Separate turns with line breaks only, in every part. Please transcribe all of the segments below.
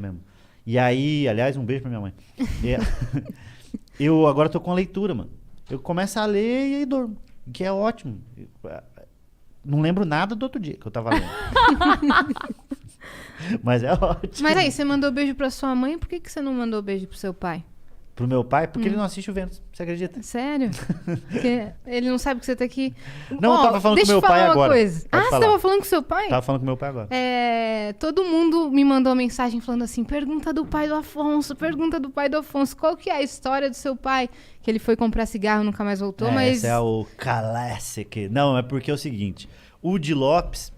mesmo. E aí, aliás, um beijo pra minha mãe. Eu agora tô com a leitura, mano. Eu começo a ler e aí durmo. Que é ótimo. Não lembro nada do outro dia que eu tava lendo. Mas é ótimo.
Mas aí, você mandou beijo pra sua mãe, por que você não mandou beijo pro seu pai?
Pro meu pai? Porque ele não assiste o Vênus. Você acredita?
Sério? Porque ele não sabe que você tá aqui.
Não, eu tava falando com meu pai agora.
Coisa.
Pode
você
falar.
tava falando com seu pai?
Tava falando com meu pai agora.
Todo mundo me mandou uma mensagem falando assim, pergunta do pai do Afonso, pergunta do pai do Afonso. Qual que é a história do seu pai? Que ele foi comprar cigarro e nunca mais voltou, mas...
Esse é o classic. Não, é porque é o seguinte. O Di Lopes,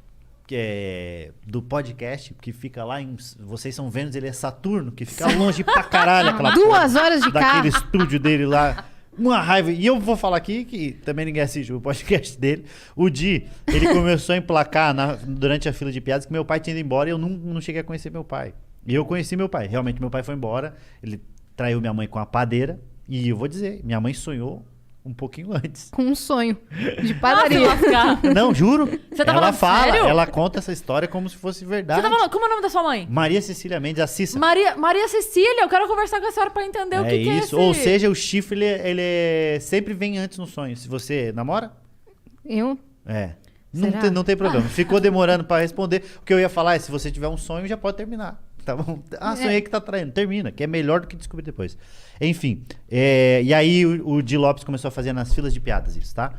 que é do podcast, que fica lá em... Vocês são Vênus, ele é Saturno, que fica longe pra caralho. Aquela
2 horas de carro.
daquele estúdio dele lá. Uma raiva. E eu vou falar aqui, que também ninguém assiste o podcast dele. O Di, ele começou a emplacar durante a fila de piadas que meu pai tinha ido embora e eu não cheguei a conhecer meu pai. E eu conheci meu pai. Realmente, meu pai foi embora. Ele traiu minha mãe com a padeira. E eu vou dizer, minha mãe sonhou um pouquinho antes.
Com um sonho de padaria.
Não, juro.
Você tá
ela
falando
fala,
sério?
ela conta essa história como se fosse verdade.
Você tá falando, como é o nome da sua mãe?
Maria Cecília Mendes, a Cissa.
Maria Cecília, eu quero conversar com a senhora pra entender o que é
isso.
esse...
Ou seja, o chifre, ele sempre vem antes no sonho. Se você namora?
Eu?
Não tem problema. Ficou demorando pra responder. O que eu ia falar é, se você tiver um sonho, já pode terminar. Tá bom? Sonhei que tá traindo. Termina, que é melhor do que descobrir depois. Enfim. E aí o Di Lopes começou a fazer nas filas de piadas isso, tá?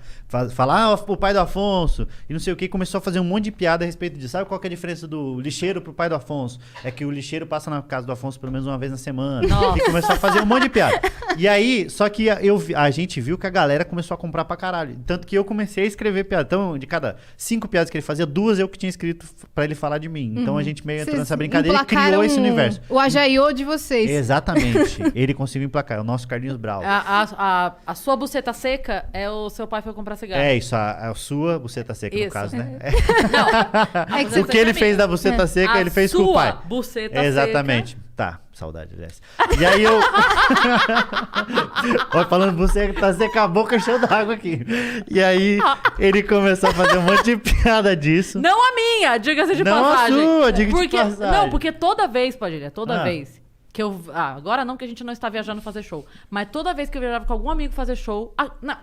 Falar, o pai do Afonso e não sei o que, começou a fazer um monte de piada a respeito disso. Sabe qual que é a diferença do lixeiro pro pai do Afonso? É que o lixeiro passa na casa do Afonso pelo menos uma vez na semana.
Nossa.
E começou a fazer um monte de piada. E aí, só que a gente viu que a galera começou a comprar pra caralho. Tanto que eu comecei a escrever piada. Então, de cada 5 piadas que ele fazia, 2 eu que tinha escrito pra ele falar de mim. Então a gente meio entrou nessa brincadeira e criou esse universo.
O Ajaiô de vocês.
Exatamente. Ele conseguiu emplacar. É o nosso Carlinhos Brau.
A sua buceta seca é o seu pai foi comprar cigarro.
É isso, a sua buceta seca, no
Isso.
caso, né?
Não,
O que ele fez da buceta seca, ele fez com o pai.
Buceta
Exatamente.
seca.
Tá, saudade, Jéssica. E aí eu... Ó, falando buceta seca, a boca cheia d'água aqui. E aí ele começou a fazer um monte de piada disso.
Não a minha, diga-se de
Não
passagem.
a sua, diga-se de passagem.
Não, porque toda vez, Padilha, toda vez que eu... agora não, que a gente não está viajando fazer show. Mas toda vez que eu viajava com algum amigo fazer show... não,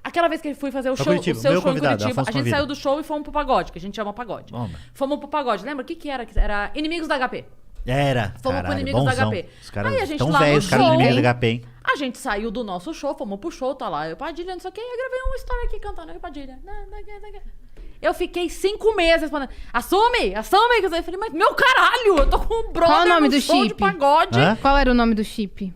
aquela vez que ele foi fazer o show,
Curitiba,
o seu
meu
show
convidado,
em Curitiba,
Afonso
a gente
convida.
saiu do show e fomos pro pagode, que a gente chama pagode.
Bom,
Fomos pro pagode. Lembra o que era? Era Inimigos da HP.
Era,
Fomos pro
caralho,
Inimigos da
bonzão.
HP.
Os caras
Aí a gente
tão
lá no
velhos, os caras
show,
do Inimigos da HP, hein?
A gente saiu do nosso show, fomos pro show, tá lá. Eu, Padilha, não sei o que, eu gravei uma história aqui cantando. Eu, Padilha. Eu fiquei 5 meses respondendo, assume. Eu falei, mas meu caralho, eu tô com um brother
Qual o nome
no
do
show
chip?
de pagode.
Hã?
Qual era o nome do chip?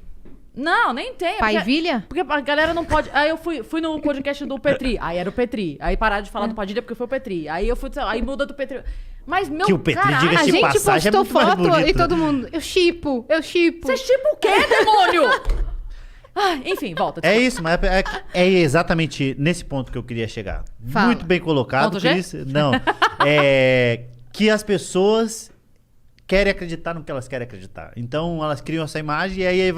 Não, nem tem.
Paivilha?
Porque a galera não pode... Aí eu fui no podcast do Petri. Aí era o Petri. Aí pararam de falar do Padilha porque foi o Petri. Aí eu fui... Aí muda do Petri. Mas, meu
Que o Petri,
caralho...
diga-se
A
de
gente
passagem, é
postou
muito mais
foto
bonito,
e
né?
todo mundo... Eu chipo.
Você chipa o quê, demônio? Enfim, volta.
É
desculpa.
isso, mas é exatamente nesse ponto que eu queria chegar.
Fala.
Muito bem colocado.
Ponto G?
Cris. Não. Que as pessoas querem acreditar no que elas querem acreditar. Então elas criam essa imagem e aí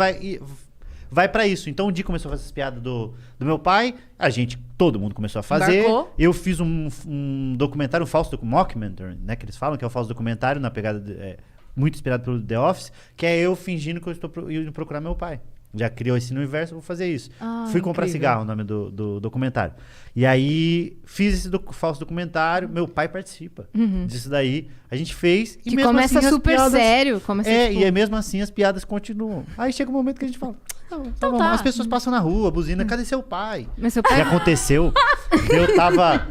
vai pra isso. Então o Di começou a fazer essas piadas do meu pai, todo mundo começou a fazer.
Embarcou.
Eu fiz um documentário, um falso mockumentary, né, que eles falam que é o falso documentário na pegada muito inspirado pelo The Office, que é eu fingindo que eu estou indo procurar meu pai. Já criou esse universo, eu vou fazer isso. Fui comprar
incrível.
cigarro, o nome do documentário. E aí, fiz esse falso documentário, meu pai participa disso daí. A gente fez e
Que
mesmo
começa
assim, as
super
piadas-
sério. Começa, tipo,
E aí mesmo assim as piadas continuam. Aí chega um momento que a gente fala, tá bom.
tá.
As pessoas passam na rua, buzina, cadê seu pai?
Mas seu
E
pai...
aconteceu, eu tava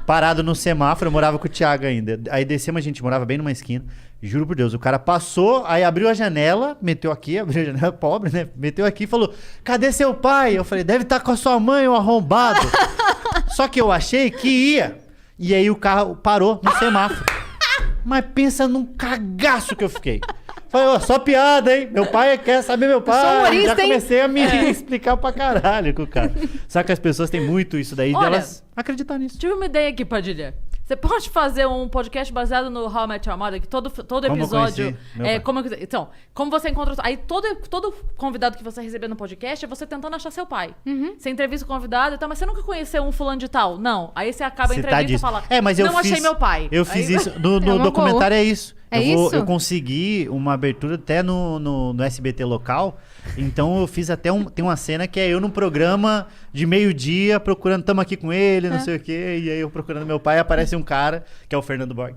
parado no semáforo, eu morava com o Thiago ainda. Aí descemos, a gente morava bem numa esquina. Juro por Deus, o cara passou, aí abriu a janela, meteu aqui, abriu a janela, pobre, né? Meteu aqui e falou, cadê seu pai? Eu falei, deve estar com a sua mãe, o arrombado. Só que eu achei que ia. E aí o carro parou no semáforo. Mas pensa num cagaço que eu fiquei. Falei, ó, só piada, hein? Meu pai quer saber meu pai.
sou humorista,
Já
hein?
comecei a me explicar pra caralho com o cara. Sabe que as pessoas têm muito isso daí,
Olha,
delas acreditar nisso.
Tive uma ideia aqui, Padilha. Você pode fazer um podcast baseado no How I Met Your Mother, que todo
eu
episódio...
conheci meu pai.
Então, como você encontra... Aí todo convidado que você receber no podcast é você tentando achar seu pai. Você entrevista o convidado e tal, mas você nunca conheceu um fulano de tal? Não. Aí você acaba a
Você tá
entrevista e
disso.
fala,
Mas eu
não achei meu pai.
Eu fiz
Aí-
isso. No
uma
documentário é isso.
É isso?
Eu consegui uma abertura até no SBT local. Então eu fiz até tem uma cena que é eu num programa de meio-dia procurando, tamo aqui com ele, não sei o quê. E aí eu procurando meu pai, aparece um cara, que é o Fernando Borg.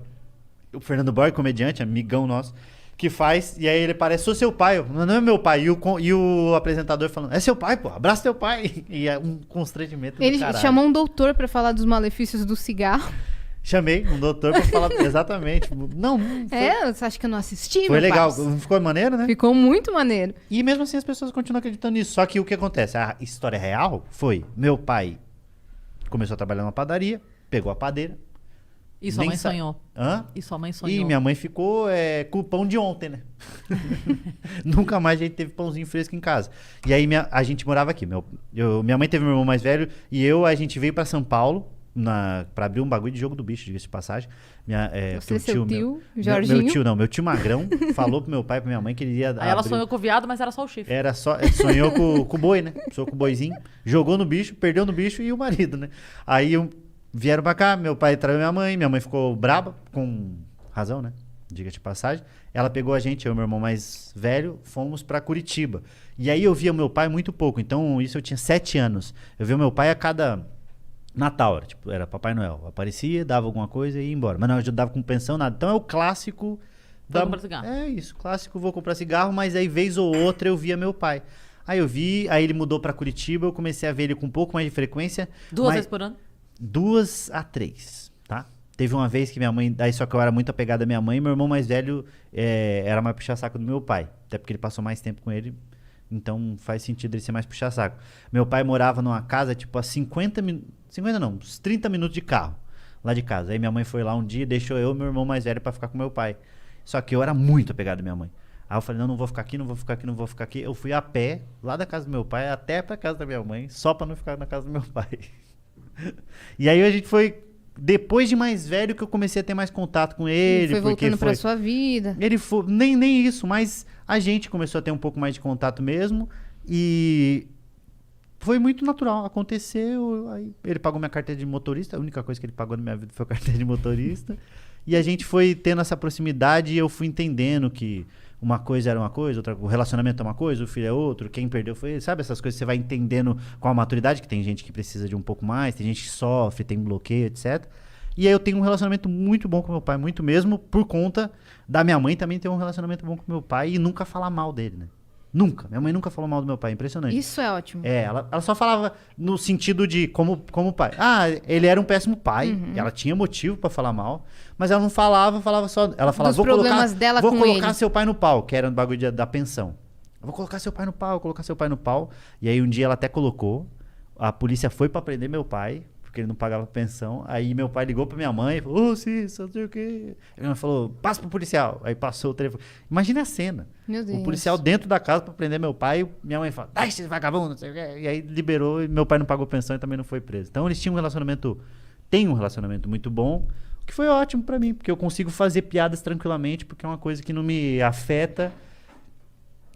O Fernando Borg, comediante, amigão nosso, que faz, e aí ele parece, sou seu pai. Não é meu pai. E o apresentador falando, é seu pai, pô, abraça teu pai. E é um constrangimento
Ele
do caralho.
chamou um doutor pra falar dos malefícios do cigarro.
Chamei um doutor pra falar exatamente. Não, foi,
Você acha que eu não assisti,
foi
meu
legal.
parça?
Ficou maneiro, né?
Ficou muito maneiro.
E mesmo assim as pessoas continuam acreditando nisso. Só que o que acontece? A história real foi, meu pai começou a trabalhar numa padaria, pegou a padeira.
E sua
Nem
mãe
sa-
sonhou.
Hã?
E sua mãe sonhou.
E minha mãe ficou com o pão de ontem, né? Nunca mais a gente teve pãozinho fresco em casa. E aí a gente morava aqui. Minha mãe teve meu irmão mais velho e a gente veio pra São Paulo pra abrir um bagulho de jogo do bicho, diga-se de passagem.
Você,
porque o
seu tio,
meu
Jorginho.
meu tio Magrão falou pro meu pai e pra minha mãe que ele ia
Aí ela
abrir-
sonhou com o viado, mas era só o chifre.
Era só, sonhou com o boi, né? Sonhou com o boizinho, jogou no bicho, perdeu no bicho e o marido, né? Aí vieram pra cá, meu pai traiu minha mãe ficou braba, com razão, né? Diga de passagem. Ela pegou a gente, eu e meu irmão mais velho, fomos pra Curitiba. E aí eu via o meu pai muito pouco, então isso eu tinha 7 anos. Eu via o meu pai a cada Natal, era Papai Noel. Aparecia, dava alguma coisa e ia embora. Mas não, eu ajudava com pensão, nada. Então é o clássico...
Vou comprar cigarro.
É isso, clássico, vou comprar cigarro, mas aí vez ou outra eu via meu pai. Aí eu vi, aí ele mudou pra Curitiba, eu comecei a ver ele com um pouco mais de frequência.
2
mas-
vezes por ano?
2 a 3, tá? Teve uma vez que minha mãe, daí só que eu era muito apegado à minha mãe, e meu irmão mais velho era mais puxa-saco do meu pai. Até porque ele passou mais tempo com ele, então faz sentido ele ser mais puxa-saco. Meu pai morava numa casa, tipo, a 50 não, uns 30 minutos de carro, lá de casa. Aí minha mãe foi lá um dia e deixou eu e meu irmão mais velho pra ficar com meu pai. Só que eu era muito apegado à minha mãe. Aí eu falei, não vou ficar aqui, não vou ficar aqui, não vou ficar aqui. Eu fui a pé, lá da casa do meu pai, até pra casa da minha mãe, só pra não ficar na casa do meu pai. E aí a gente foi, depois de mais velho, que eu comecei a ter mais contato com ele.
Foi
porque
voltando pra sua vida.
Ele foi, nem isso, mas a gente começou a ter um pouco mais de contato mesmo. E foi muito natural, aconteceu. Aí ele pagou minha carteira de motorista, a única coisa que ele pagou na minha vida foi a carteira de motorista. E a gente foi tendo essa proximidade e eu fui entendendo que uma coisa era uma coisa, o relacionamento é uma coisa, o filho é outro, quem perdeu foi ele. Sabe essas coisas que você vai entendendo com a maturidade, que tem gente que precisa de um pouco mais, tem gente que sofre, tem bloqueio, etc. E aí eu tenho um relacionamento muito bom com meu pai, muito mesmo, por conta da minha mãe também ter um relacionamento bom com meu pai e nunca falar mal dele, né? Nunca. Minha mãe nunca falou mal do meu pai, impressionante.
Isso é ótimo.
Ela só falava no sentido de como pai. Ah, ele era um péssimo pai.
Uhum.
Ela tinha motivo pra falar mal, mas ela não falava só. Ela falava,
Dos problemas dela
vou
com
colocar
ele.
seu pai no pau, que era um bagulho da pensão. Eu vou colocar seu pai no pau, colocar seu pai no pau. E aí um dia ela até colocou. A polícia foi pra prender meu pai, porque ele não pagava pensão. Aí meu pai ligou pra minha mãe e falou, ô, Cícero, não sei o quê. Aí ela falou, passa pro policial. Aí passou o telefone. Imagina a cena.
Meu Deus.
O policial dentro da casa pra prender meu pai. Minha mãe fala, dá esse vagabundo, não sei o quê. E aí liberou e meu pai não pagou pensão e também não foi preso. Então eles tinham tem um relacionamento muito bom, o que foi ótimo pra mim, porque eu consigo fazer piadas tranquilamente, porque é uma coisa que não me afeta.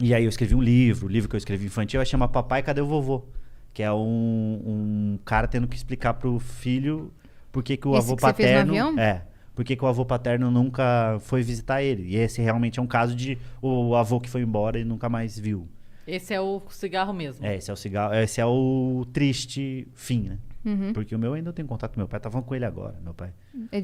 E aí eu escrevi um livro, o livro que eu escrevi infantil, chama Papai, Cadê o Vovô? Que é um cara tendo que explicar pro filho por que o
Esse
avô
que você fez no
paterno...
avião?
Por que o avô paterno nunca foi visitar ele. E esse realmente é um caso de o avô que foi embora e nunca mais viu.
Esse é o cigarro mesmo.
Esse é o cigarro, esse é o triste fim, né?
Uhum.
Porque o meu ainda eu tenho contato com meu pai, tava com ele agora, meu pai.
É